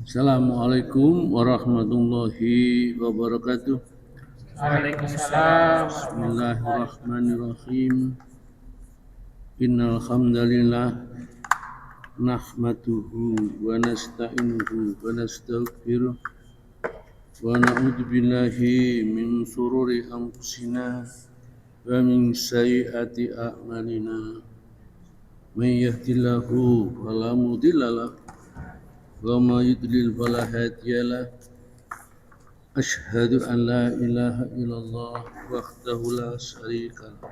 Assalamualaikum warahmatullahi wabarakatuh. Waalaikumsalam warahmatullahi Bismillahirrahmanirrahim. Innal hamdalillah nahmaduhu wa nasta'inuhu wa nastaghfiruh wa na'udzu billahi min shururi anfusina wa min sayyiati a'malina. May yahdihillahu fala mudilla lahu wa may yudlil fala hadiya lahu. أشهد أن لا إله إلا الله وحده لا شريك له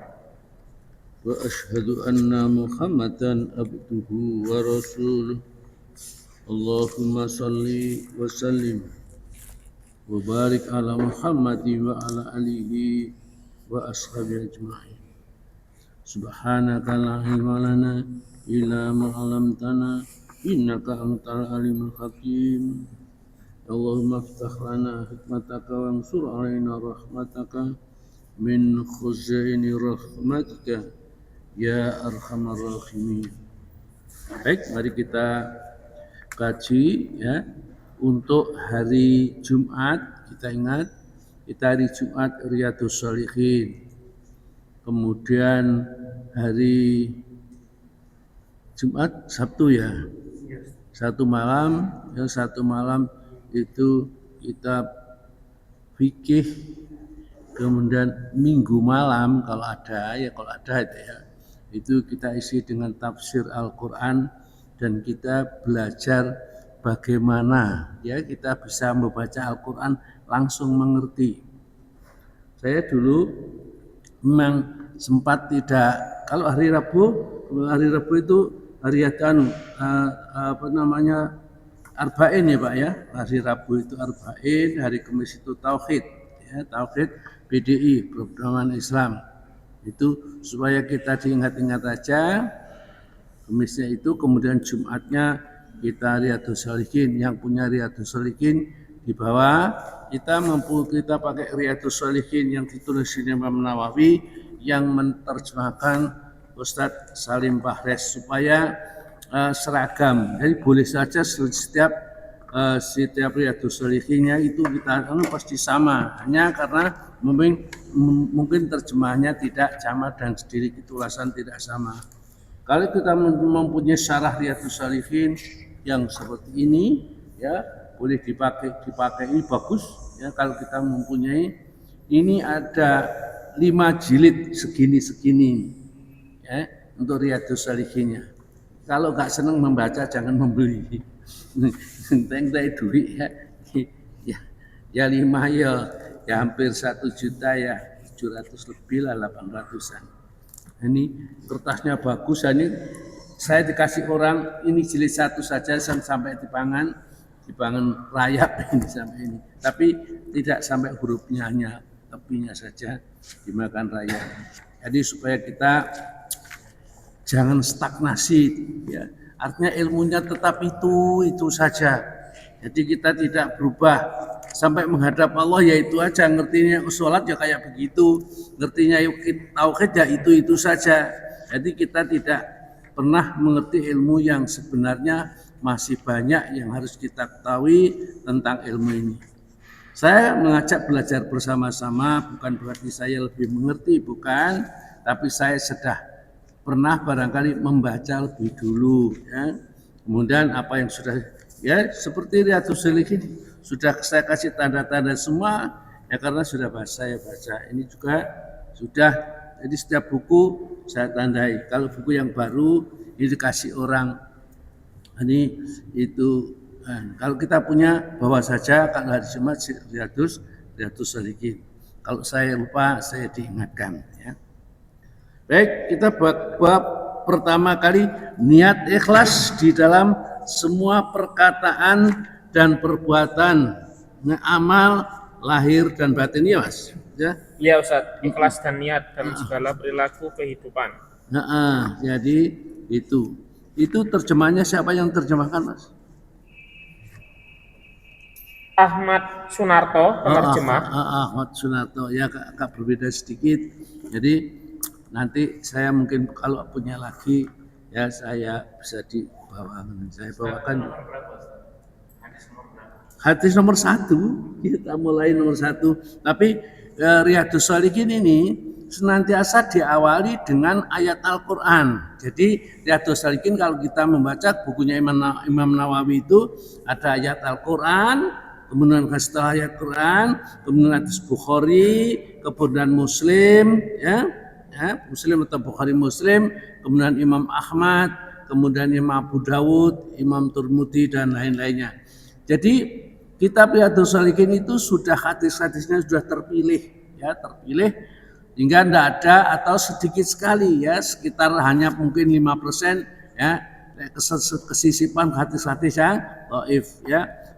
وأشهد أن محمدا عبده ورسوله اللهم صل وسلم وبارك على محمد وعلى آله وأصحابه أجمعين سبحانك لا علم لنا إلا ما علمتنا إنك أنت العليم الحكيم Allahumma aftah lana hikmataka wa ansur alaina rahmataka min khuzaini rahmatika ya arhamar rahimin. Baik, mari kita kaji ya untuk hari Jumat. Kita ingat kita hari Jumat Riyadhus Shalihin. Kemudian hari Jumat Sabtu ya. Satu malam itu kitab fikih, kemudian minggu malam kalau ada itu ya, itu kita isi dengan tafsir Al-Quran dan kita belajar bagaimana ya kita bisa membaca Al-Quran langsung mengerti. Saya dulu memang sempat tidak, kalau hari Rabu itu hari Arba'in ya Pak ya, hari Rabu itu Arba'in, hari Kamis itu Tauhid ya, Tauhid PDI, Perjuangan Islam. Itu supaya kita diingat-ingat aja. Kamisnya itu, kemudian Jumatnya kita Riyadhus Shalihin. Yang punya Riyadhus Shalihin di bawah kita pakai Riyadhus Shalihin yang ditulis Imam Nawawi yang menerjemahkan Ustadz Salim Bahres supaya seragam. Jadi boleh saja setiap Riyadhus Shalihinnya itu kita pasti sama, hanya karena mungkin terjemahnya tidak sama dan sedikit ulasan tidak sama. Kalau kita mempunyai syarah Riyadhus Shalihin yang seperti ini ya, boleh dipakai ini bagus ya. Kalau kita mempunyai ini ada 5 jilid segini ya untuk Riyadhus Shalihinnya. Kalau nggak senang membaca jangan membeli. Tengtai duit ya 5 ya hampir 1 juta ya 700 lebih lah 800-an. Ini kertasnya bagus, ini saya dikasih orang ini jilid 1 saja sampai dipangan rayap ini sampai ini. Tapi tidak sampai hurufnya, hanya tepinya saja dimakan rayap. Jadi supaya kita jangan stagnasi ya. Artinya ilmunya tetap itu saja. Jadi kita tidak berubah sampai menghadap Allah ya itu aja, ngertinya sholat ya kayak begitu, ngertinya tauhid ya itu saja. Jadi kita tidak pernah mengerti ilmu yang sebenarnya masih banyak yang harus kita ketahui tentang ilmu ini. Saya mengajak belajar bersama-sama, bukan berarti saya lebih mengerti, bukan, tapi saya sudah pernah barangkali membaca lebih dulu ya. Kemudian apa yang sudah ya seperti Riyadhus Shalihin sudah saya kasih tanda-tanda semua ya, karena sudah saya baca. Ini juga sudah, jadi setiap buku saya tandai. Kalau buku yang baru ini dikasih orang ini itu kalau kita punya bawa saja, kalau hari Jumat Riyadhus Shalihin. Kalau saya lupa saya diingatkan ya. Baik, kita bab pertama kali niat ikhlas di dalam semua perkataan dan perbuatan, amal lahir dan batin ya Mas. Ya. Iya Ustaz, ikhlas dan niat dalam segala perilaku kehidupan. Jadi itu terjemahnya siapa yang terjemahkan Mas? Ahmad Sunarto, penerjemah. Ahmad Sunarto ya, agak berbeda sedikit. Jadi nanti saya mungkin kalau punya lagi ya saya bisa dibawakan. Saya bawakan hadis nomor 1, kita mulai nomor 1. Tapi Riyadhus Shalihin ini senantiasa diawali dengan ayat Al-Quran. Jadi Riyadhus Shalihin kalau kita membaca bukunya Imam Nawawi itu ada ayat Al-Quran, kemudian setelah ayat Quran, kemudian hadis Bukhari, kemudian Muslim, Muslim atau Bukhari Muslim, kemudian Imam Ahmad, kemudian Imam Abu Dawud, Imam Tirmidzi dan lain-lainnya. Jadi kitab Riyadhus Shalihin itu sudah hadis-hadisnya sudah terpilih, hingga tidak ada atau sedikit sekali sekitar hanya mungkin 5% kesisipan hadis-hadis yang dhaif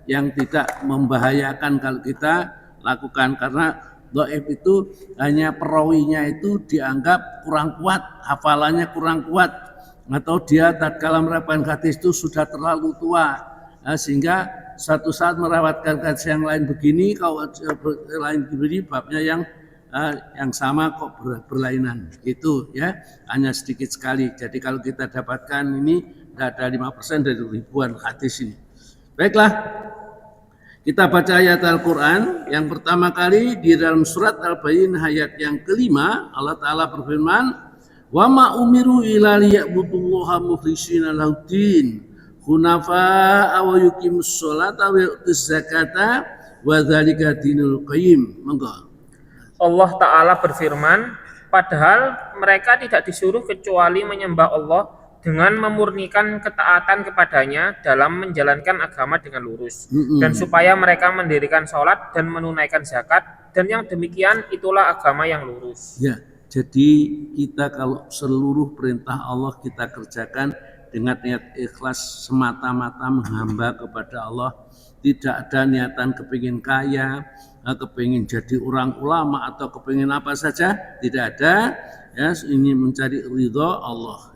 yang tidak membahayakan kalau kita lakukan, karena dhaif itu hanya perawinya itu dianggap kurang kuat, hafalannya kurang kuat, atau dia tatkala meriwayatkan hadis itu sudah terlalu tua, sehingga suatu saat merawatkan hadis yang lain begini, kalau lain begini babnya yang sama kok berlainan, itu hanya sedikit sekali. Jadi kalau kita dapatkan ini tidak ada 5% dari ribuan hadis ini. Baiklah, kita baca ayat Al-Quran yang pertama kali di dalam surat Al-Bayyinah ayat yang kelima. Allah Ta'ala berfirman, wa ma umiru illa liya'budullaha mukhlishina lahuddin hunafa'a wa yuqimus sholata wa yu'tuz zakata wa dzalika dinul qayyim. Monggo. Allah Ta'ala berfirman, padahal mereka tidak disuruh kecuali menyembah Allah dengan memurnikan ketaatan kepadanya dalam menjalankan agama dengan lurus, dan supaya mereka mendirikan sholat dan menunaikan zakat, dan yang demikian itulah agama yang lurus. Ya, jadi kita kalau seluruh perintah Allah kita kerjakan dengan niat ikhlas semata-mata menghamba kepada Allah, tidak ada niatan kepingin kaya, kepingin jadi orang ulama atau kepingin apa saja, tidak ada. Ini mencari ridho Allah.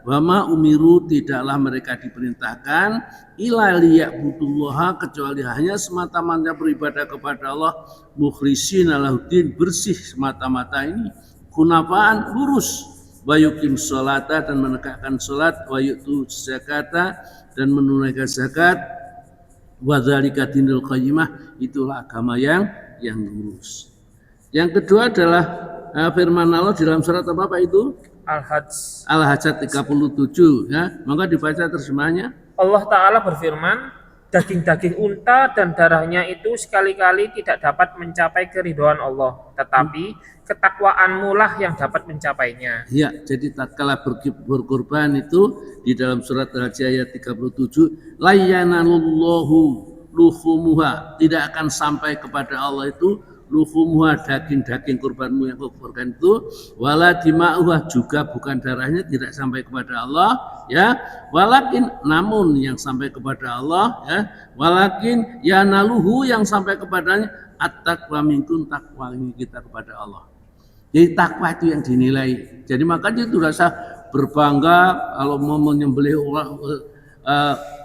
Wa ma umiru, tidaklah mereka diperintahkan illa liya'budullaha, kecuali hanya semata-mata beribadah kepada Allah, mukhlishina lahuddin, bersih semata-mata ini, hunafaan, lurus, wa yuqim sholata, dan menegakkan sholat, wa yu'tu zakata, dan menunaikan zakat, wa dzalika dinul qayyimah, itulah agama yang lurus. Yang kedua adalah firman Allah di dalam surat apa itu? Al-Hajj 37, maka dibaca terjemahnya. Allah Ta'ala berfirman, daging-daging unta dan darahnya itu sekali-kali tidak dapat mencapai keridhaan Allah, tetapi ketakwaanmu lah yang dapat mencapainya. Ya, jadi tatkala berkorban itu di dalam surat Al-Hajj ayat 37, la yanalullahu luhumuha, tidak akan sampai kepada Allah itu luhumuha, daging-daging kurbanmu yang kau kurban itu, wala dima'uha, juga bukan darahnya, tidak sampai kepada Allah, walakin, namun yang sampai kepada Allah, walakin yanaluhu, yang sampai kepadanya at-taqwa minkum, takwa ini kita kepada Allah. Jadi takwa itu yang dinilai. Jadi makanya itu rasa berbangga kalau mau menyembelih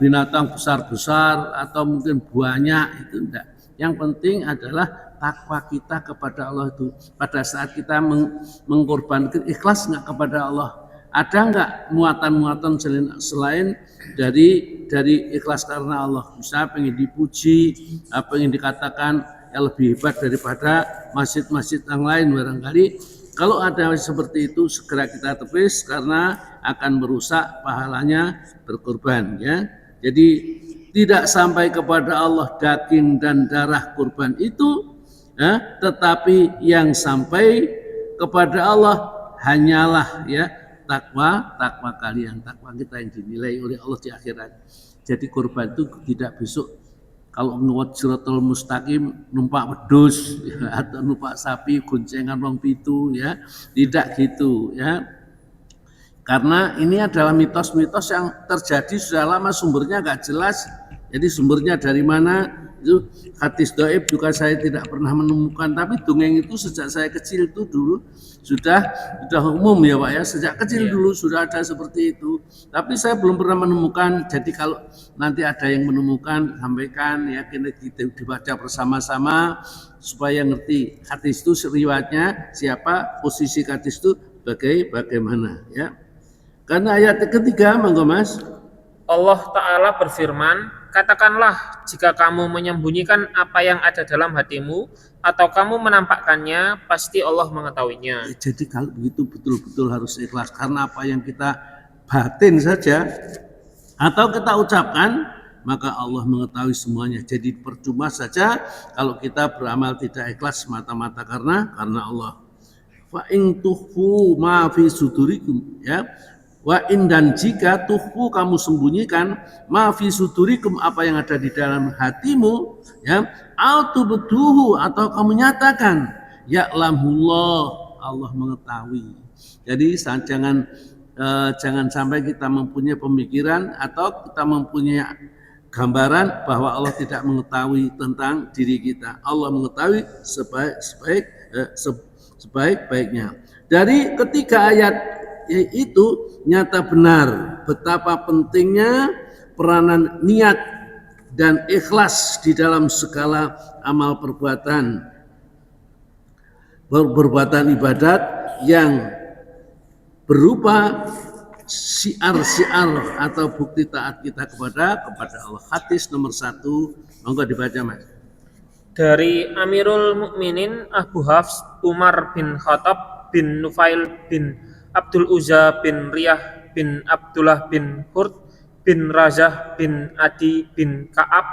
binatang besar-besar atau mungkin banyak, itu enggak. Yang penting adalah takwa kita kepada Allah itu. Pada saat kita mengkorbankan, ikhlas enggak kepada Allah? Ada enggak muatan-muatan selain dari ikhlas karena Allah? Misalnya pengen dipuji, pengen dikatakan yang lebih hebat daripada masjid-masjid yang lain barangkali. Kalau ada seperti itu segera kita tepis, karena akan merusak pahalanya berkorban, Jadi tidak sampai kepada Allah daging dan darah kurban itu, tetapi yang sampai kepada Allah hanyalah takwa kalian, takwa kita yang dinilai oleh Allah di akhirat. Jadi kurban itu tidak besok kalau nuwat siratal mustaqim numpak wedhus atau numpak sapi goncengan wong pitu, tidak gitu, Karena ini adalah mitos-mitos yang terjadi sudah lama, sumbernya nggak jelas. Jadi sumbernya dari mana? Itu hadis dhaif juga saya tidak pernah menemukan, tapi dongeng itu sejak saya kecil itu dulu sudah umum ya Pak ya, sejak kecil dulu sudah ada seperti itu. Tapi saya belum pernah menemukan. Jadi kalau nanti ada yang menemukan, sampaikan kita dibaca bersama-sama supaya ngerti hadis itu riwayatnya siapa, posisi hadis itu bagaimana, Karena ayat ketiga, monggo Mas. Allah Ta'ala berfirman, katakanlah jika kamu menyembunyikan apa yang ada dalam hatimu atau kamu menampakkannya, pasti Allah mengetahuinya. Jadi kalau begitu betul-betul harus ikhlas, karena apa yang kita batin saja atau kita ucapkan, maka Allah mengetahui semuanya. Jadi percuma saja kalau kita beramal tidak ikhlas semata-mata karena Allah. Fa in tukhfu ma fi sudurikum, ya. Wa in, dan jika tukhfu kamu sembunyikan ma fi sudurikum, apa yang ada di dalam hatimu, ya, au tubduhu, atau kamu nyatakan, ya'lamullah, Allah mengetahui. Jadi jangan sampai kita mempunyai pemikiran atau kita mempunyai gambaran bahwa Allah tidak mengetahui tentang diri kita. Allah mengetahui sebaik-baiknya. Dari ketiga ayat itu nyata benar betapa pentingnya peranan niat dan ikhlas di dalam segala amal perbuatan ibadat yang berupa syiar-syiar atau bukti taat kita kepada Allah. Hadis nomor 1, monggo dibaca Mas. Dari Amirul Mukminin Abu Hafs Umar bin Khattab bin Nufail bin Abdul Uzza bin Riyah bin Abdullah bin Hurd bin Razah bin Adi bin Ka'ab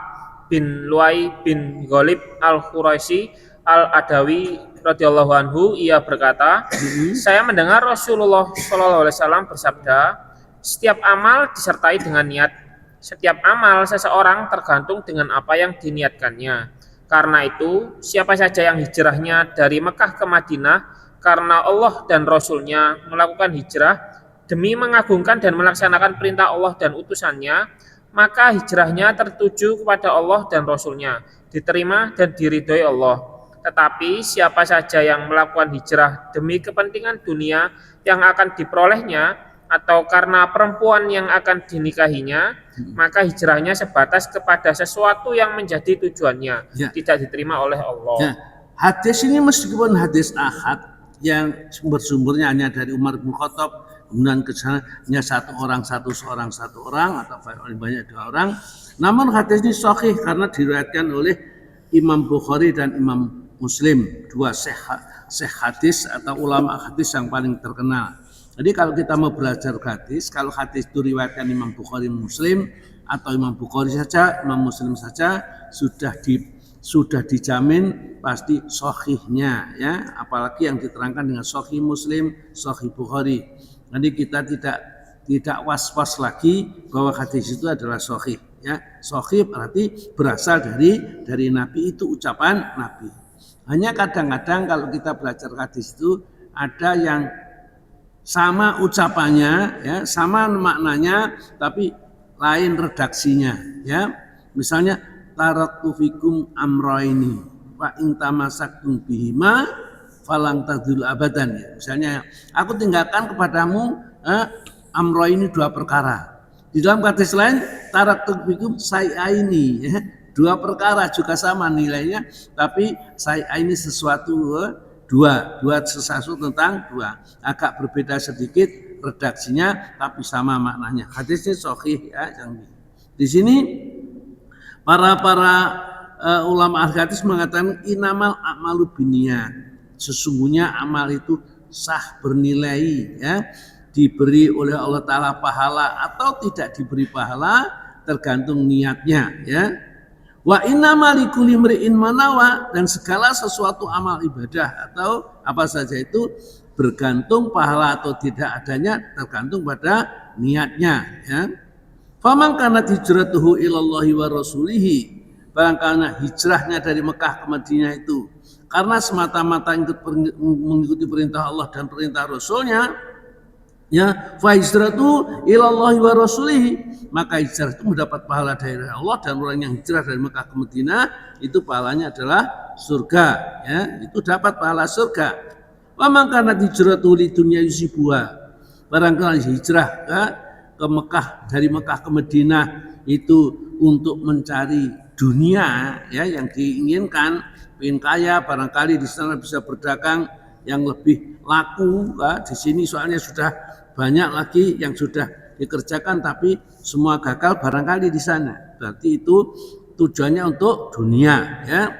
bin Luai bin Ghalib al-Quraisy al-Adawi radhiyallahu anhu, ia berkata, saya mendengar Rasulullah SAW bersabda, setiap amal disertai dengan niat. Setiap amal seseorang tergantung dengan apa yang diniatkannya. Karena itu, siapa saja yang hijrahnya dari Mekah ke Madinah karena Allah dan Rasulnya, melakukan hijrah demi mengagungkan dan melaksanakan perintah Allah dan utusannya, maka hijrahnya tertuju kepada Allah dan Rasulnya, diterima dan diridhoi Allah. Tetapi siapa saja yang melakukan hijrah demi kepentingan dunia yang akan diperolehnya atau karena perempuan yang akan dinikahinya, maka hijrahnya sebatas kepada sesuatu yang menjadi tujuannya, tidak diterima oleh Allah. Ya. Hadis ini meskipun hadis ahad yang sumber-sumbernya hanya dari Umar bin Khattab, kemudian kesannya satu orang atau banyak 2 orang, namun hadis ini sahih karena diriwayatkan oleh Imam Bukhari dan Imam Muslim, 2 syekh hadis atau ulama hadis yang paling terkenal. Jadi kalau kita mau belajar hadis, kalau hadis itu riwayatkan Imam Bukhari Muslim atau Imam Bukhari saja, Imam Muslim saja, sudah dijamin pasti sahihnya, ya, apalagi yang diterangkan dengan sahih Muslim, sahih Bukhari. Jadi kita tidak was-was lagi bahwa hadis itu adalah sahih, ya. Sahih berarti berasal dari Nabi, itu ucapan Nabi. Hanya kadang-kadang kalau kita belajar hadis itu ada yang sama ucapannya, ya, sama maknanya, tapi lain redaksinya, ya. Misalnya taraktu fikum amraini wa in tamasaktum bihima falang tadul abadan, ya. Misalnya aku tinggalkan kepadamu amraini 2 perkara. Di dalam hadis lain taraktu fikum sayyaini, ya. 2 perkara juga sama nilainya, tapi sayyaini sesuatu dua sesuatu tentang 2, agak berbeda sedikit redaksinya tapi sama maknanya. Hadisnya sahih, ya. Di sini para ulama hadis mengatakan inamal a'malu binniyat. Sesungguhnya amal itu sah bernilai, ya, diberi oleh Allah Ta'ala pahala atau tidak diberi pahala tergantung niatnya, ya. Wa innamal likulli imri'in manawa, dan segala sesuatu amal ibadah atau apa saja itu bergantung pahala atau tidak adanya tergantung pada niatnya, ya. Faman kanat hijratuhu ilallahi wa rasulihi, barangkali hijrahnya dari Mekah ke Madinah itu karena semata-mata mengikuti perintah Allah dan perintah Rasulnya, ya, fa hijratu ilallahi wa rasulihi, maka hijrah itu mendapat pahala dari Allah, dan orang yang hijrah dari Mekah ke Madinah itu pahalanya adalah surga, ya, itu dapat pahala surga. Wa man kanat hijratu lidunya yusibuha, barangkali hijrah ke Mekah, dari Mekah ke Madinah itu untuk mencari dunia, ya, yang diinginkan, ingin kaya, barangkali di sana bisa berdagang yang lebih laku, ya. Di sini soalnya sudah banyak lagi yang sudah dikerjakan tapi semua gagal, barangkali di sana. berarti itu tujuannya untuk dunia, ya.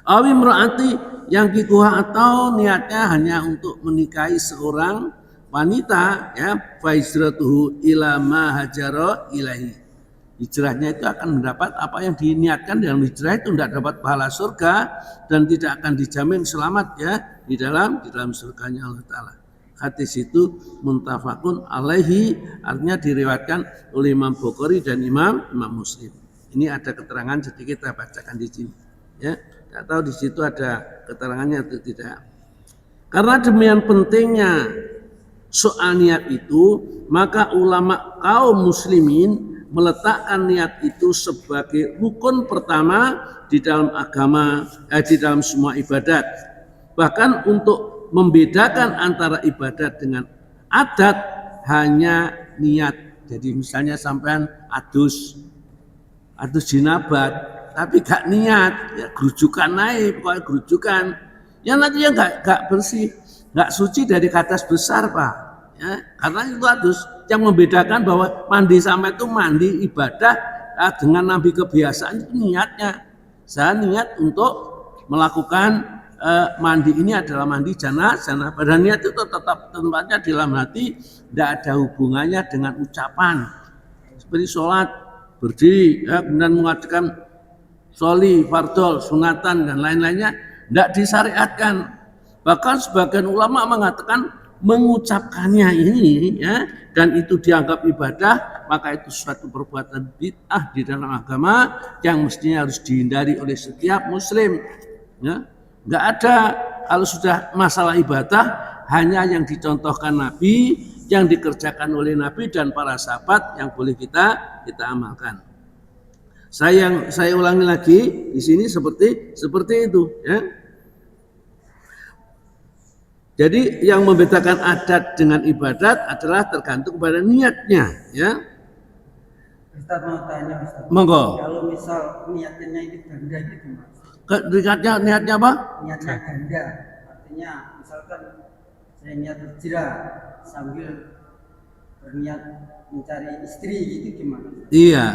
Awi imraati yang kikuha atau niatnya hanya untuk menikahi seorang wanita, ya, fa hijratuhu ila ma hajara ilahi. Hijrahnya itu akan mendapat apa yang diniatkan dalam hijrah itu, tidak dapat pahala surga dan tidak akan dijamin selamat, ya, di dalam surganya Allah Ta'ala. Hadis itu muttafaqun alaihi, artinya diriwayatkan oleh Imam Bukhari dan Imam Muslim. Ini ada keterangan sedikit kita bacakan di sini, ya. Tidak tahu di situ ada keterangannya atau tidak. Karena demikian pentingnya soal niat itu, maka ulama kaum muslimin meletakkan niat itu sebagai rukun pertama di dalam agama, di dalam semua ibadat. Bahkan untuk membedakan antara ibadat dengan adat hanya niat. Jadi misalnya sampean adus jinabat, tapi gak niat, ya gerujukan naik, pokoknya gerujukan, yang nantinya gak bersih, gak suci dari hadas besar, Pak, ya, karena itu adus. Yang membedakan bahwa mandi sama itu mandi ibadah dengan nabi kebiasaan itu niatnya. Saya niat untuk melakukan mandi ini adalah mandi janabah. Pada niat itu tetap tempatnya di dalam hati, tidak ada hubungannya dengan ucapan. Seperti sholat, berdiri, ya, kemudian mengatakan sholi, fardol, sunatan dan lain-lainnya tidak disyariatkan. Bahkan sebagian ulama mengatakan mengucapkannya ini, ya, dan itu dianggap ibadah, maka itu suatu perbuatan bid'ah di dalam agama yang mestinya harus dihindari oleh setiap muslim, ya. Nggak ada, kalau sudah masalah ibadah hanya yang dicontohkan Nabi, yang dikerjakan oleh Nabi dan para sahabat yang boleh kita amalkan. Saya ulangi lagi di sini seperti itu, ya. Jadi yang membedakan adat dengan ibadat adalah tergantung pada niatnya, ya. Ustaz mau tanya, Ustaz. Monggo. Kalau misal niatnya itu ganda gitu, Mas. Niatnya apa? Niatnya ganda. Artinya misalkan saya niat hijrah sambil berniat mencari istri gitu gimana? Iya.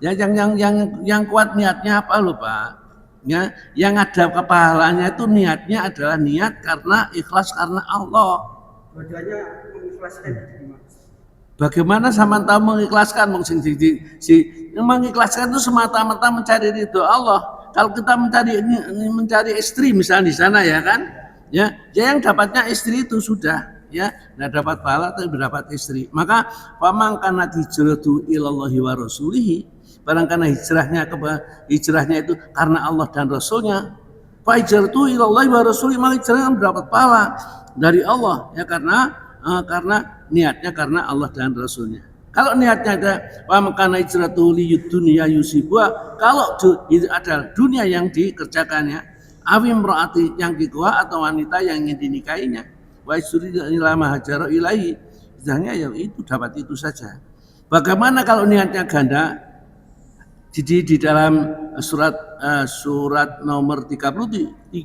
Ya, yang kuat niatnya apa lho, Pak? Ya, yang ada kepahalanya itu niatnya adalah niat karena ikhlas karena Allah. Dua-duanya mengikhlaskan gimana? Bagaimana sampean tahu mengikhlaskan? Mengikhlaskan itu semata-mata mencari ridho Allah. Kalau kita mencari istri misalnya di sana, ya kan? Ya, yang dapatnya istri itu sudah, ya, tidak dapat pahala tapi dapat istri. Maka faman kana hijratu ilallahi wa rasulihi, barangkali hijrahnya itu karena Allah dan Rasulnya, fa hijratu ilallahi wa rasulihi, maka hijrahnya mendapat pahala dari Allah, ya, karena niatnya karena Allah dan Rasulnya. Kalau niatnya ada wa makana hijratu liyud dunya yusibwa, kalau itu adalah dunia yang dikerjakannya, awi imraati yang kikuha atau wanita yang ingin dinikahinya, wa isuri ila ma hajara ilahi, hijrahnya ya itu dapat itu saja. Bagaimana kalau niatnya ganda? Jadi di dalam surat nomor 33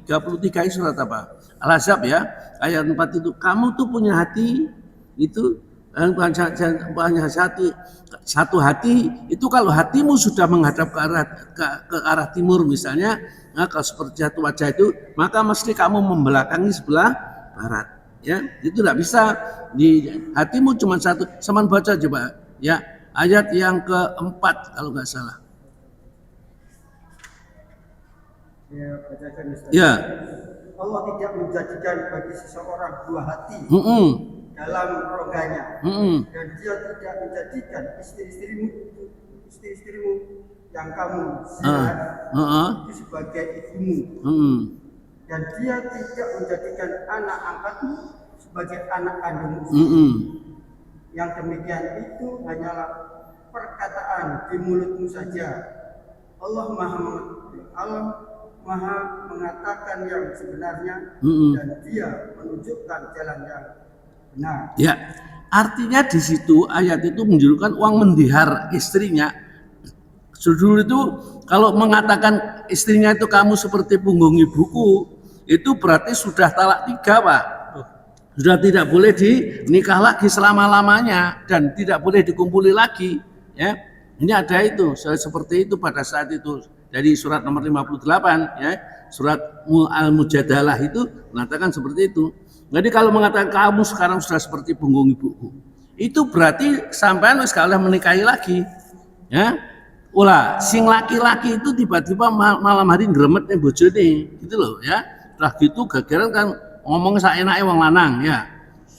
surat apa? Al-Ahzab, ya, ayat 4 itu, kamu tuh punya hati itu bukan satu hati itu, kalau hatimu sudah menghadap ke arah timur misalnya, nah, kalau seperti satu wajah itu, maka mesti kamu membelakangi sebelah barat, ya. Itu tidak bisa di hatimu cuma satu. Saman baca coba, ya, ayat yang keempat kalau nggak salah. Ya, bacakan, Ustaz. Ya. Allah tidak menjadikan bagi seseorang dua hati dalam rogganya, dan Dia tidak menjadikan istri-istrimu yang kamu zina itu sebagai ibumu, dan Dia tidak menjadikan anak angkatmu sebagai anak kandungmu. Yang demikian itu hanyalah perkataan di mulutmu saja. Allah Maha mengatakan yang sebenarnya, dan Dia menunjukkan jalan yang benar. Ya, artinya di situ ayat itu menunjukkan uang mendihar istrinya. Dulu itu kalau mengatakan istrinya itu kamu seperti punggung ibuku, itu berarti sudah talak 3, Pak. Sudah tidak boleh dinikah lagi selama-lamanya dan tidak boleh dikumpuli lagi, ya. Ini ada itu seperti itu pada saat itu dari surat nomor 58 ya, surat Al-Mujadalah itu mengatakan seperti itu. Jadi kalau mengatakan kamu sekarang sudah seperti punggung ibuku, itu berarti sampean wis gak oleh menikahi lagi. Ya. Ulah sing laki-laki itu tiba-tiba malam hari ngremet ning bojone gitu loh ya. Setelah gitu gageran kan ngomong saenake wong lanang ya.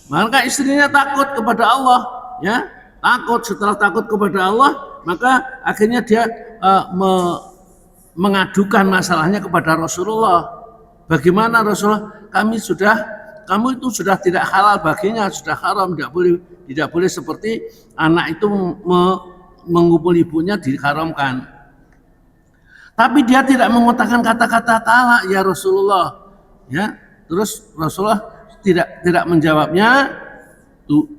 Maka istrinya takut kepada Allah ya. Takut, setelah takut kepada Allah maka akhirnya dia mengadukan masalahnya kepada Rasulullah. Bagaimana Rasulullah? Kamu itu sudah tidak halal baginya, sudah haram, tidak boleh seperti anak itu mengumpul ibunya diharamkan. Tapi dia tidak mengutarakan kata-kata talak ya Rasulullah. Ya, terus Rasulullah tidak menjawabnya.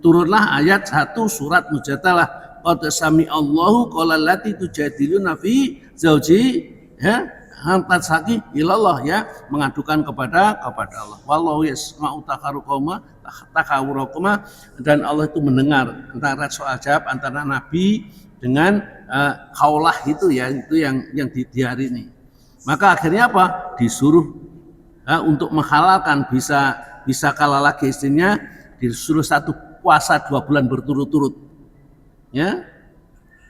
Turunlah ayat 1 surat Mujadalah. Qad sami Allahu qala allati tujadiluna fi zauji ya hantat saki ilallah ya mengadukan kepada Allah. Wallahu yasma'u takawurakuma dan Allah itu mendengar antara soal jawab antara Nabi dengan kaulah itu ya itu yang di hari ini. Maka akhirnya apa? Disuruh untuk menghalalkan bisa kalah lagi istrinya, disuruh satu puasa 2 bulan berturut-turut. Ya.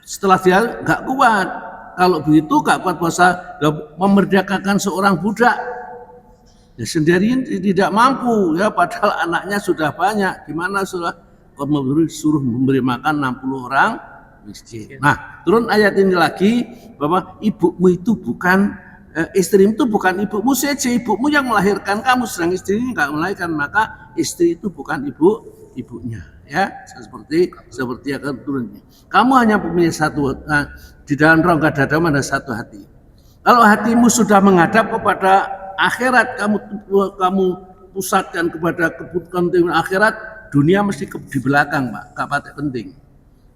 Setelah dia enggak kuat. Kalau begitu enggak kuat puasa, memerdekakan seorang budak. Ya sendirian tidak mampu ya padahal anaknya sudah banyak. Gimana suruh memberi makan 60 orang miskin. Nah, turun ayat ini lagi bahwa ibumu itu bukan istrimu itu bukan ibumu saja, ibumu yang melahirkan kamu, sedang istrinya enggak melahirkan, maka istri itu bukan ibunya ya, seperti akan turunnya. Kamu hanya punya satu di dalam rongga dadamu ada satu hati. Kalau hatimu sudah menghadap kepada akhirat, kamu pusatkan kepada kepentingan akhirat, dunia mesti di belakang, Pak, enggak penting.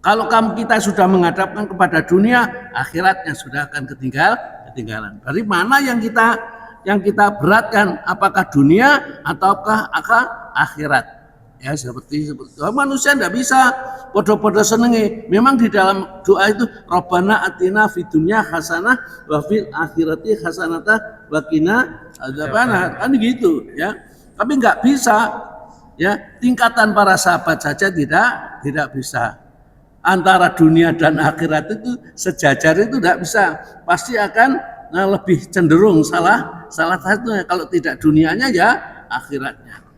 Kalau kita sudah menghadapkan kepada dunia, akhiratnya sudah akan ketinggalan. Dari mana yang kita beratkan, apakah dunia ataukah akhirat? Ya seperti manusia tidak bisa podo-podo senengi. Memang di dalam doa itu Rabbana atina fid dunya hasanah wa fil akhirati hasanata wa qina adzabannar. Kan gitu ya. Tapi enggak bisa ya, tingkatan para sahabat saja tidak bisa. Antara dunia dan akhirat itu sejajar itu tidak bisa. Pasti akan lebih cenderung salah satunya. Kalau tidak dunianya ya akhiratnya.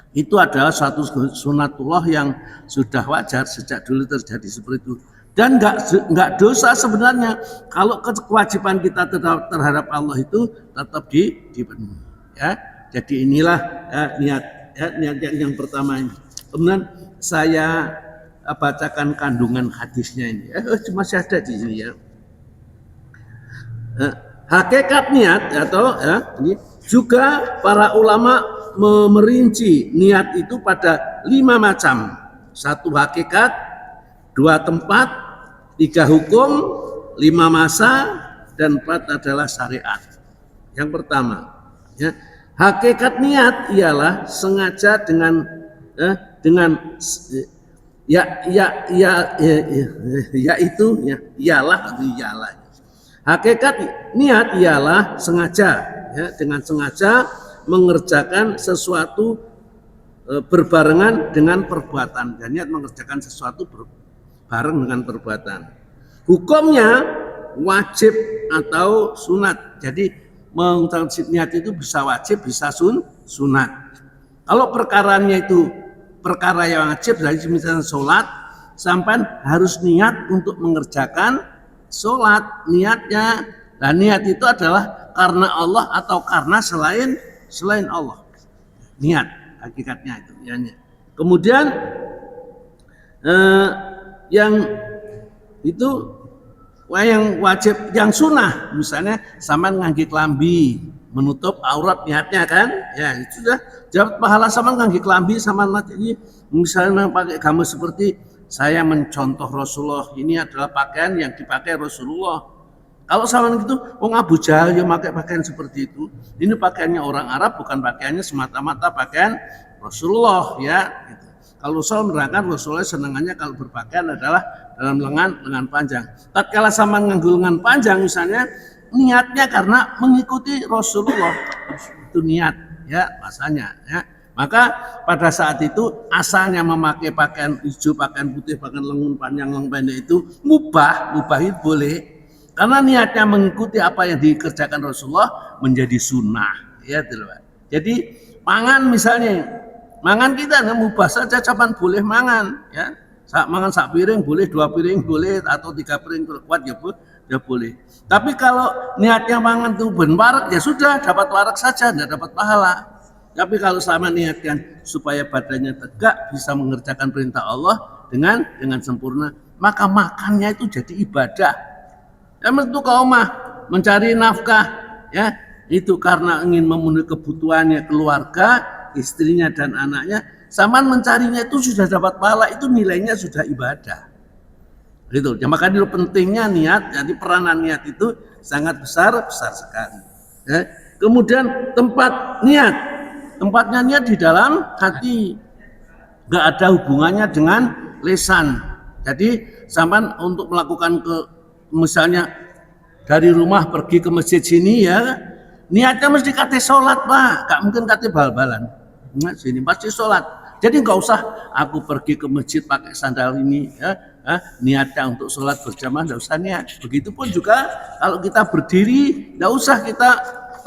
Itu adalah suatu sunatullah yang sudah wajar sejak dulu terjadi seperti itu. Dan enggak dosa sebenarnya kalau kewajiban kita terhadap Allah itu tetap dipenuhi. Ya, jadi inilah niat yang pertama ini. Kemudian saya bacakan kandungan hadisnya ini. Masih ada di sini ya. Hakikat niat atau ini juga para ulama merinci niat itu pada 5 macam. 1 hakikat, 2 tempat, 3 hukum, 5 masa, dan 4 adalah syariat. Yang pertama, ya, hakikat niat ialah sengaja ialah. Hakikat niat ialah sengaja ya, dengan sengaja mengerjakan sesuatu berbarengan dengan perbuatan. Dan niat mengerjakan sesuatu bareng dengan perbuatan. Hukumnya wajib atau sunat. Jadi mengucapkan niat itu bisa wajib, bisa sunat. Kalau perkaranya itu perkara yang wajib, dari misalnya sholat, sampai harus niat untuk mengerjakan sholat. Niatnya, dan niat itu adalah karena Allah atau karena selain Allah. Niat hakikatnya itu ya. Kemudian yang itu yang wajib, yang sunnah misalnya sama ngangge klambi menutup aurat niatnya kan ya, itu sudah dapat pahala. Sama ngangge klambi sama nanti misalnya pakai gambar seperti saya mencontoh Rasulullah, ini adalah pakaian yang dipakai Rasulullah. Kalau sama gitu, wong Abu Jahal yang pakai pakaian seperti itu, ini pakaiannya orang Arab, bukan pakaiannya semata-mata pakaian Rasulullah ya. Gitu. Kalau Rasul menerangkan Rasulullah senangannya kalau berpakaian adalah dalam lengan panjang. Tatkala sama nganggo lengan panjang misalnya, niatnya karena mengikuti Rasulullah. Itu niat ya masanya ya. Maka pada saat itu asalnya memakai pakaian hijau, pakaian putih, pakaian lengan panjang, lengan pendek itu mubah itu boleh. Karena niatnya mengikuti apa yang dikerjakan Rasulullah menjadi sunnah. Ya, jadi mangan misalnya, mangan kita mubah saja, cuman boleh mangan. Ya, mangan sak piring boleh, 2 piring boleh, atau 3 piring kuat ya boleh. Tapi kalau niatnya mangan itu warak ya sudah dapat warak saja, tidak dapat pahala. Tapi kalau sama niatkan supaya badannya tegak bisa mengerjakan perintah Allah dengan sempurna, maka makannya itu jadi ibadah. Ya tentu kaumah mencari nafkah ya itu karena ingin memenuhi kebutuhannya keluarga, istrinya dan anaknya, sama mencarinya itu sudah dapat pahala, itu nilainya sudah ibadah. Gitu. Ya, maka itu pentingnya niat, jadi peranan niat itu sangat besar sekali. Ya. Kemudian tempat niat. Tempatnya niat di dalam hati, nggak ada hubungannya dengan lisan. Jadi sampai untuk melakukan misalnya dari rumah pergi ke masjid sini ya, niatnya mesti kate sholat pak, nggak mungkin kate bal-balan. Nah, sini pasti sholat. Jadi nggak usah aku pergi ke masjid pakai sandal ini ya, niatnya untuk sholat berjamaah nggak usah niat. Begitupun juga kalau kita berdiri nggak usah kita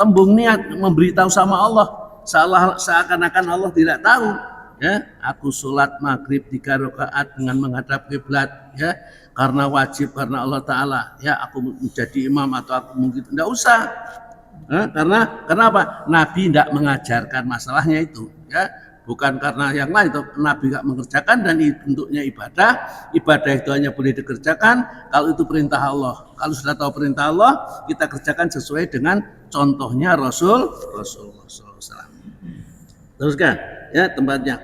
tembung niat memberitahu sama Allah. Seakan-akan Allah tidak tahu ya, aku sholat maghrib 3 rakaat dengan menghadap kiblat ya, karena wajib karena Allah Ta'ala ya, aku menjadi imam atau aku mungkin tidak usah ya, karena kenapa? Nabi tidak mengajarkan masalahnya itu ya, bukan karena yang lain itu, Nabi tidak mengerjakan dan bentuknya ibadah itu hanya boleh dikerjakan kalau itu perintah Allah. Kalau sudah tahu perintah Allah kita kerjakan sesuai dengan contohnya Rasulullah SAW. Teruskan ya tempatnya.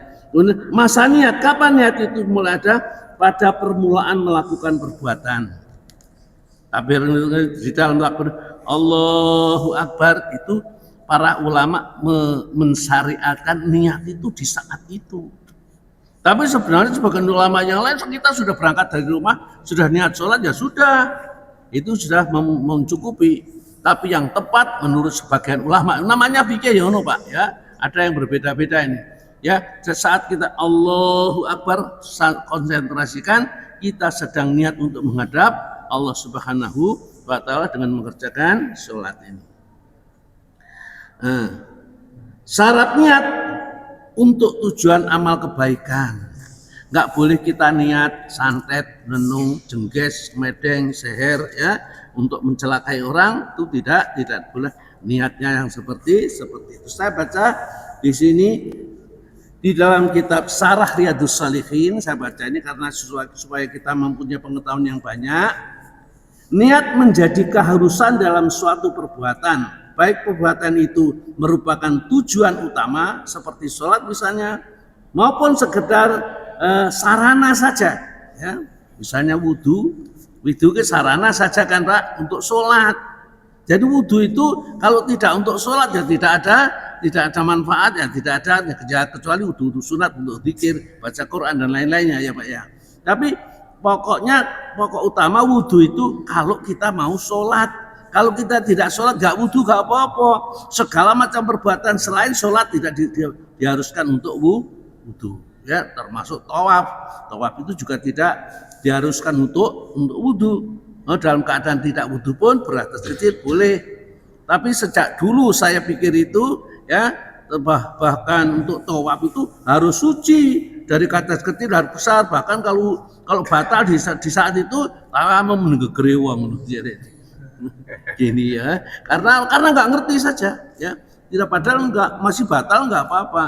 Masa niat, kapan niat itu mulai ada? Pada permulaan melakukan perbuatan. Tapi di dalam Allahu Akbar itu para ulama mensyariatkan niat itu di saat itu. Tapi sebenarnya sebagian ulama yang lain kita sudah berangkat dari rumah sudah niat sholat ya sudah, itu sudah mencukupi. Tapi yang tepat menurut sebagian ulama namanya fikih ya Pak ya. Ada yang berbeda-beda ini. Ya, saat kita Allahu Akbar konsentrasikan kita sedang niat untuk menghadap Allah Subhanahu wa Ta'ala dengan mengerjakan sholat ini. Syarat niat untuk tujuan amal kebaikan. Nggak boleh kita niat santet, nenung, jengges, medeng, seher ya untuk mencelakai orang, itu tidak boleh. Niatnya yang seperti itu. Saya baca di sini di dalam kitab Syarah Riyadhus Shalihin, saya baca ini karena supaya kita mempunyai pengetahuan yang banyak. Niat menjadi keharusan dalam suatu perbuatan, baik perbuatan itu merupakan tujuan utama seperti sholat misalnya, maupun sekedar sarana saja. Ya, misalnya wudhu ke sarana saja kan Pak untuk sholat. Jadi wudhu itu kalau tidak untuk sholat ya tidak ada manfaat ya, tidak ada kecuali wudhu sunat untuk zikir, baca Quran dan lain-lainnya ya Pak ya. Tapi pokok utama wudhu itu kalau kita mau sholat. Kalau kita tidak sholat gak wudhu gak apa-apa. Segala macam perbuatan selain sholat tidak diharuskan untuk wudhu. Ya termasuk tawaf. Tawaf itu juga tidak diharuskan untuk wudhu. Dalam keadaan tidak wudhu pun beratas kecil boleh. Tapi sejak dulu saya pikir itu ya bahkan untuk tawaf itu harus suci, dari kata kecil harus besar. Bahkan kalau batal di saat itu lama menegeri wong gini ya. Karena nggak ngerti saja ya. Tidak padahal masih batal nggak apa-apa.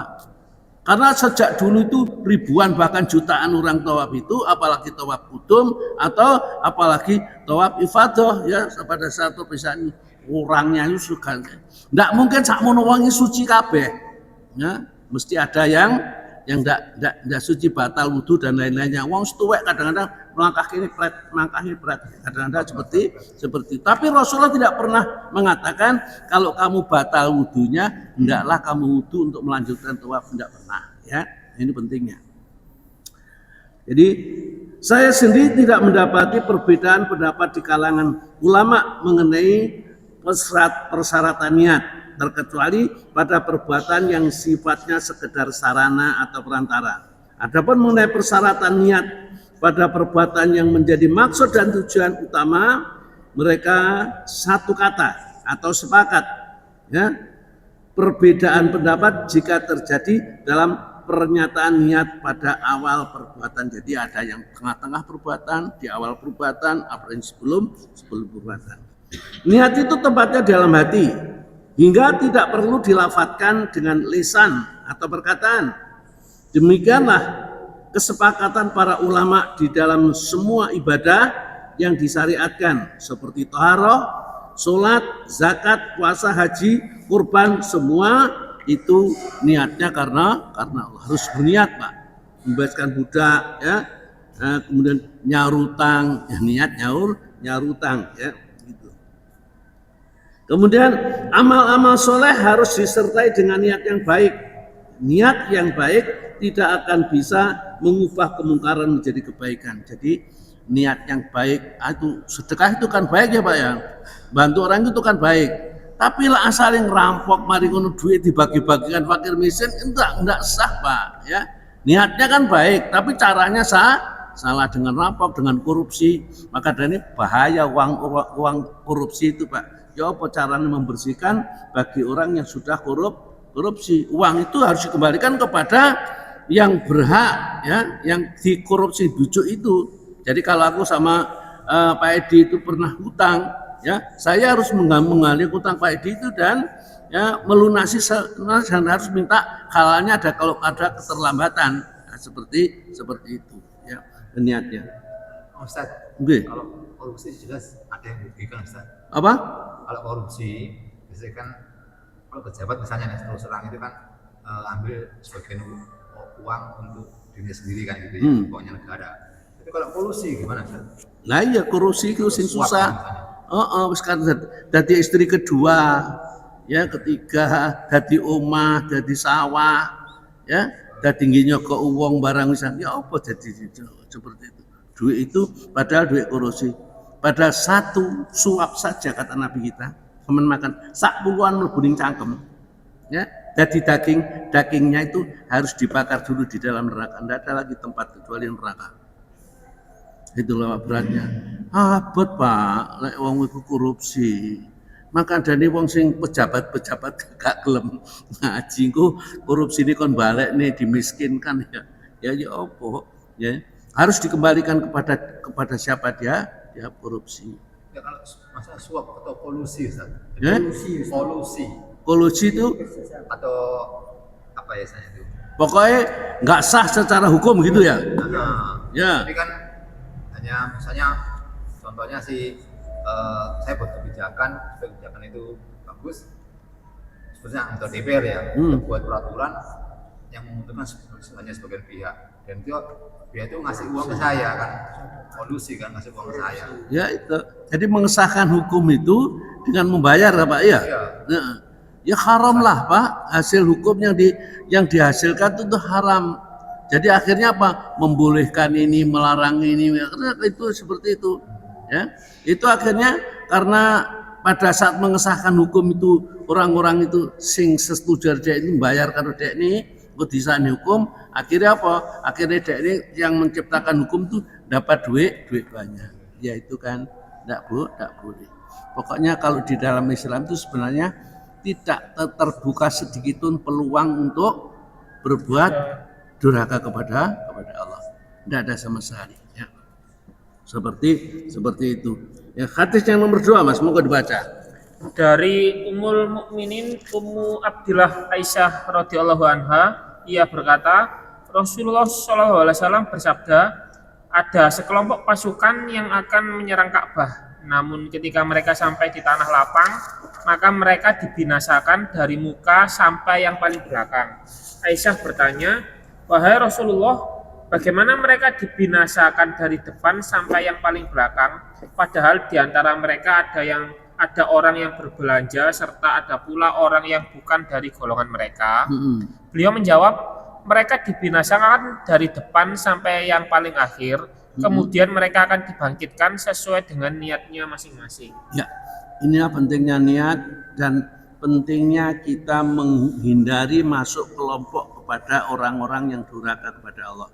Karena sejak dulu itu ribuan bahkan jutaan orang tawaf itu, apalagi tawaf kudum atau apalagi tawaf ifadah ya, pada saat misalnya orangnya itu suka nggak mungkin sakmono wangi suci kabeh ya, mesti ada yang nggak suci batal wudhu dan lain-lainnya. Wong setuwek kadang-kadang melangkah kiri berat kadang-kadang seperti tapi Rasulullah tidak pernah mengatakan kalau kamu batal wudhunya hendaklah kamu wudhu untuk melanjutkan tawaf, tidak pernah ya. Ini pentingnya Jadi saya sendiri tidak mendapati perbedaan pendapat di kalangan ulama mengenai persyaratan niat, terkecuali pada perbuatan yang sifatnya sekedar sarana atau perantara. Adapun mengenai persyaratan niat pada perbuatan yang menjadi maksud dan tujuan utama, mereka satu kata atau sepakat, ya. Perbedaan pendapat jika terjadi dalam pernyataan niat pada awal perbuatan. Jadi ada yang tengah-tengah perbuatan, di awal perbuatan, apa yang sebelum perbuatan. Niat itu tempatnya dalam hati, hingga tidak perlu dilafatkan dengan lisan atau perkataan. Demikianlah kesepakatan para ulama di dalam semua ibadah yang disyariatkan seperti taharah, sholat, zakat, puasa, haji, kurban, semua itu niatnya karena Allah. Harus berniat, Pak, membebaskan budak, ya, kemudian nyaur utang, ya, niat nyaur utang, ya, gitu. Kemudian amal-amal soleh harus disertai dengan niat yang baik. Niat yang baik tidak akan bisa mengubah kemungkaran menjadi kebaikan. Jadi niat yang baik itu, sedekah itu kan baik ya Pak ya, bantu orang itu kan baik. Tapi lah asal yang rampok mari ngono duit dibagi-bagikan fakir miskin, enggak sah Pak ya. Niatnya kan baik, tapi caranya salah dengan rampok, dengan korupsi. Maka dari ini bahaya uang korupsi itu Pak. Ya apa caranya membersihkan bagi orang yang sudah korupsi. Uang itu harus dikembalikan kepada yang berhak, ya, yang dikorupsi bujuk itu. Jadi kalau aku sama Pak Edi itu pernah hutang, ya, saya harus mengalih hutang Pak Edi itu dan ya melunasi dan harus minta halalnya ada kalau ada keterlambatan. Nah, seperti itu, ya, niatnya. Ustaz, kalau korupsi jelas ada yang dirugikan Ustaz. Apa? Kalau korupsi, biasanya kan kalau pejabat misalnya terus terang itu kan ambil sebagian uang untuk dirinya sendiri kan gitu ya, pokoknya negara. Tapi kalau kolusi gimana Ustaz? Nah iya kolusi itu sing susah. Sekarang dadi istri kedua, ya, ketiga, dadi omah, dadi sawah, ya, dadi nyoko uang barang misalnya, ya apa jadi seperti itu. Duit itu padahal duit korupsi. Pada satu suap saja kata Nabi kita, teman makan sak puluhan bening cangkem, ya. Jadi dagingnya itu harus dibakar dulu di dalam neraka. Tidak ada lagi tempat kecuali neraka. Itulah beratnya. Abot Pak, lek wong iku korupsi. Maka dene wong sing pejabat gak gelem ngaji ku korupsi ini kon balik nih dimiskinkan ya. Ya apa? Ya harus dikembalikan kepada siapa dia korupsi. Ya kalau masalah suap atau kolusi Ustaz. Ya? Kolusi itu atau apa ya saya itu? Pokoknya nggak sah secara hukum gitu ya. Ya. Tapi kan hanya misalnya contohnya saya buat kebijakan itu bagus, sebenarnya anggota DPR ya, buat peraturan yang menguntungkan hanya sebagian pihak, dan dia itu ngasih uang ke saya kan, kolusi kan, ngasih uang ke saya. Ya itu, jadi mengesahkan hukum itu dengan membayar Pak ya. Iya. Ya haram lah Pak, hasil hukum yang dihasilkan itu haram. Jadi akhirnya apa? Membolehkan ini, melarang ini, karena itu seperti itu. Ya, itu akhirnya karena pada saat mengesahkan hukum itu orang-orang itu sing setuju dia ini membayar kalau dia ini desain hukum, akhirnya apa? Akhirnya dia ini yang menciptakan hukum itu dapat duit banyak. Ya itu kan tidak boleh. Pokoknya kalau di dalam Islam itu sebenarnya tidak terbuka sedikitpun peluang untuk berbuat durhaka kepada Allah. Tidak ada sama sekali. Ya. Seperti itu. Ya, hadis yang nomor 2 Mas, moga dibaca. Dari Ummul Mukminin Ummu Abdillah Aisyah radhiyallahu anha, ia berkata, Rasulullah SAW bersabda, ada sekelompok pasukan yang akan menyerang Ka'bah. Namun ketika mereka sampai di tanah lapang, maka mereka dibinasakan dari muka sampai yang paling belakang. Aisyah bertanya, wahai Rasulullah, bagaimana mereka dibinasakan dari depan sampai yang paling belakang? Padahal di antara mereka ada orang yang berbelanja serta ada pula orang yang bukan dari golongan mereka. Beliau menjawab, mereka dibinasakan dari depan sampai yang paling akhir, kemudian mereka akan dibangkitkan sesuai dengan niatnya masing-masing. Ya, inilah pentingnya niat dan pentingnya kita menghindari masuk kelompok kepada orang-orang yang durhaka kepada Allah.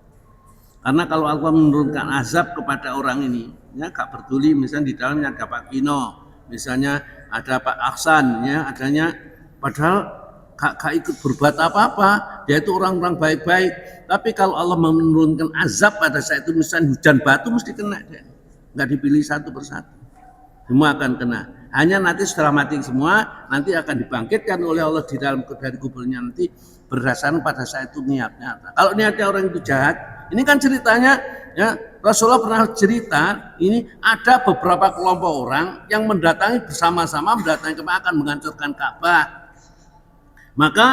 Karena kalau Allah menurunkan azab kepada orang ini, ya gak peduli misalnya di dalamnya ada Pak Kino, misalnya ada Pak Aksan, ya adanya, padahal gak ikut berbuat apa-apa, dia itu orang-orang baik-baik. Tapi kalau Allah menurunkan azab pada saat itu, misalnya hujan batu mesti kena dia, nggak dipilih satu persatu, semua akan kena. Hanya nanti setelah mati semua, nanti akan dibangkitkan oleh Allah di dalam dari kuburnya nanti berdasarkan pada saat itu niatnya. Kalau niatnya orang itu jahat, ini kan ceritanya, ya Rasulullah pernah cerita, ini ada beberapa kelompok orang yang mendatangi bersama-sama mendatangi akan menghancurkan Ka'bah. Maka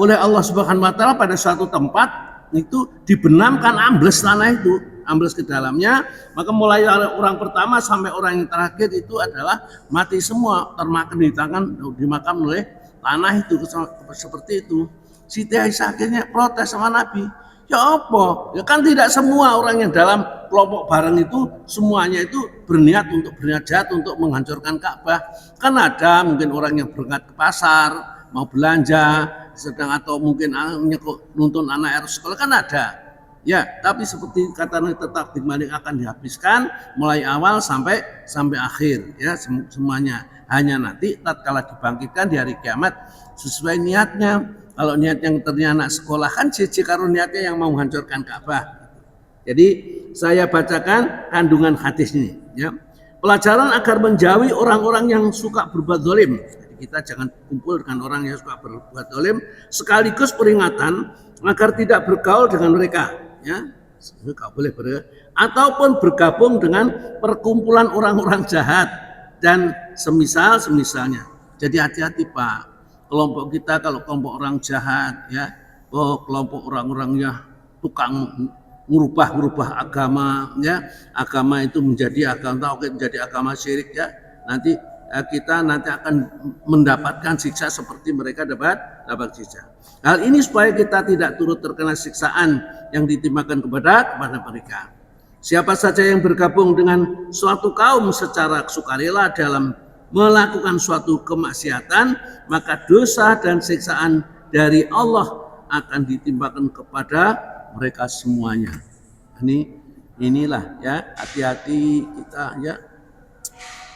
oleh Allah Subhanahu wa taala pada suatu tempat itu dibenamkan ambles tanah itu, ambles ke dalamnya, maka mulai orang pertama sampai orang yang terakhir itu adalah mati semua, dimakan oleh tanah itu seperti itu. Siti Aisyah akhirnya protes sama Nabi. Ya apa? Ya kan tidak semua orang yang dalam kelompok bareng itu semuanya itu berniat jahat untuk menghancurkan Ka'bah. Kan ada mungkin orang yang berangkat ke pasar, mau belanja, sedang atau mungkin nuntun anak sekolah, kan ada. Ya, tapi seperti kata tetap dimalik akan dihabiskan mulai awal sampai akhir, ya semuanya. Hanya nanti tatkala dibangkitkan di hari kiamat sesuai niatnya. Kalau niat yang ternyata anak sekolah kan cici karo niatnya yang mau menghancurkan Ka'bah. Jadi saya bacakan kandungan hadis ini, ya. Pelajaran agar menjauhi orang-orang yang suka berbuat zalim. Kita jangan kumpul dengan orang yang suka berbuat zalim, sekaligus peringatan agar tidak bergaul dengan mereka, ya. Enggak boleh ataupun bergabung dengan perkumpulan orang-orang jahat dan semisalnya. Jadi hati-hati Pak. Kelompok kita kalau kelompok orang jahat, ya, kelompok orang-orang ya tukang ngubah agama, ya, agama itu menjadi agama tauhid, menjadi agama syirik, ya. Nanti kita akan mendapatkan siksa seperti mereka dapat siksa. Hal ini supaya kita tidak turut terkena siksaan yang ditimpakan kepada mereka. Siapa saja yang bergabung dengan suatu kaum secara sukarela dalam melakukan suatu kemaksiatan, maka dosa dan siksaan dari Allah akan ditimpakan kepada mereka semuanya. Inilah ya, hati-hati kita, ya.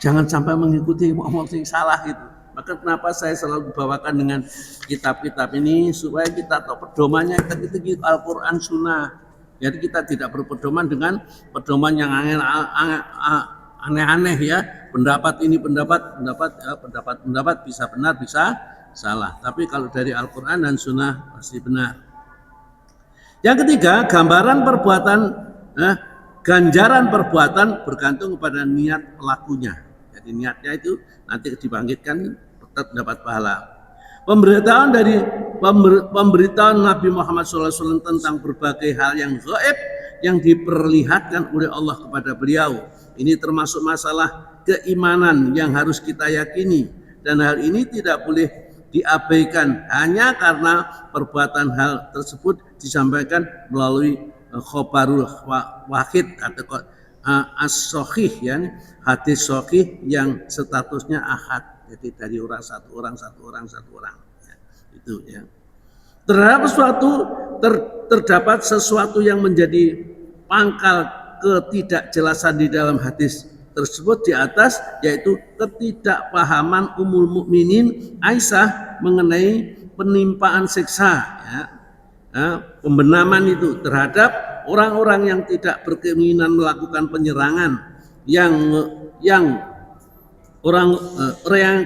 Jangan sampai mengikuti omong yang salah gitu. Maka kenapa saya selalu bawakan dengan kitab-kitab ini supaya kita tahu pedomannya, kita Al-Quran Sunnah. Jadi kita tidak berpedoman dengan pedoman yang aneh-aneh, ya. Pendapat bisa benar bisa salah. Tapi kalau dari Al-Quran dan Sunnah pasti benar. Yang ketiga, ganjaran perbuatan bergantung kepada niat pelakunya. Jadi niatnya itu nanti dibangkitkan tetap dapat pahala. Pemberitahuan Nabi Muhammad SAW tentang berbagai hal yang gaib yang diperlihatkan oleh Allah kepada beliau. Ini termasuk masalah keimanan yang harus kita yakini, dan hal ini tidak boleh diabaikan hanya karena perbuatan hal tersebut disampaikan melalui khobarul wahid atau as-sahih, ya, hadis sahih yang statusnya ahad, jadi dari satu orang ya, itu, ya. Terdapat sesuatu yang menjadi pangkal ketidakjelasan di dalam hadis tersebut di atas, yaitu ketidakpahaman Ummul Mukminin Aisyah mengenai penimpaan siksa, ya. Pembenaman itu terhadap orang-orang yang tidak berkeinginan melakukan penyerangan yang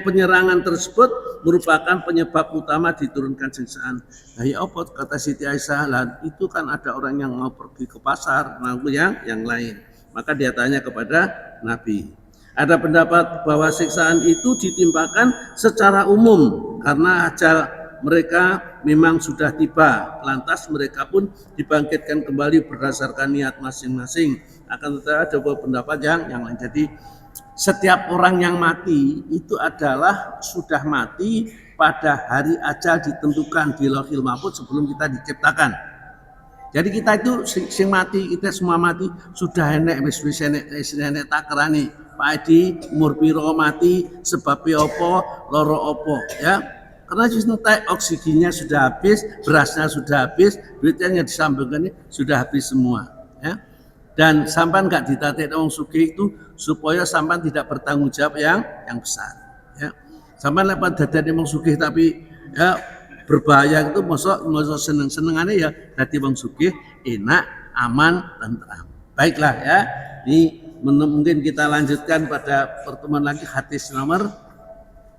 penyerangan tersebut merupakan penyebab utama diturunkan siksaan. Nah, ya apa kata Siti Aisyah, lah itu kan ada orang yang mau pergi ke pasar, lalu yang lain. Maka dia tanya kepada Nabi. Ada pendapat bahwa siksaan itu ditimpakan secara umum karena ajal mereka memang sudah tiba, lantas mereka pun dibangkitkan kembali berdasarkan niat masing-masing. Akan tetapi ada beberapa pendapat yang lain. Jadi setiap orang yang mati itu adalah sudah mati pada hari ajal ditentukan di Lauhil Mahfuz sebelum kita diciptakan. Jadi kita itu sing mati, kita semua mati sudah enek wis enek takrane. Pak Edi umur piro mati, sebabnya opo, loro opo, ya. Karena oksigennya sudah habis, berasnya sudah habis, duitnya yang disambungkan sudah habis semua, ya. Dan sampan nggak ditatik wong sugih itu supaya sampan tidak bertanggung jawab yang besar, ya. Sampan lepas dadane wong sugih tapi ya berbahaya itu mosok seneng-senengane ya dadi wong sugih enak, aman, tentram. Baiklah ya. Ini mungkin kita lanjutkan pada pertemuan lagi hadis nomor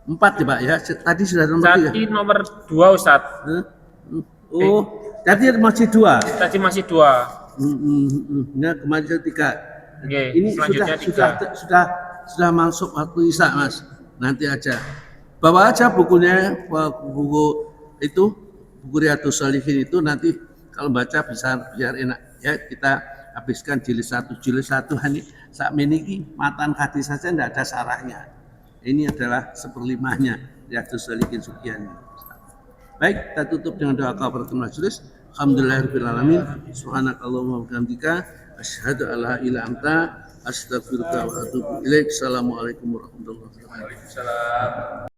4 ya Pak ya. Tadi sudah nomor 3. Tadi nomor 2 Ustaz. Oh, tadi masih 2. Tadi masih 2. Ya, kemarin 3. Ini sudah masuk waktu isya Mas. Nanti aja. Bawa aja bukunya, buku itu buku Riyadhus Shalihin itu nanti kalau baca bisa biar enak ya. Kita habiskan jilid 1 ini sak meniki matan hadis saja tidak ada sarahnya. Ini adalah 1/5-nya Riyadhus Shalihin sekian. Baik, kita tutup dengan doa kafaratul majelis. Alhamdulillahirabbil alamin. Subhanakallahumma wa bihamdika asyhadu an la ilaha illa anta astaghfiruka wa atubu ilaik. Assalamualaikum warahmatullahi wabarakatuh.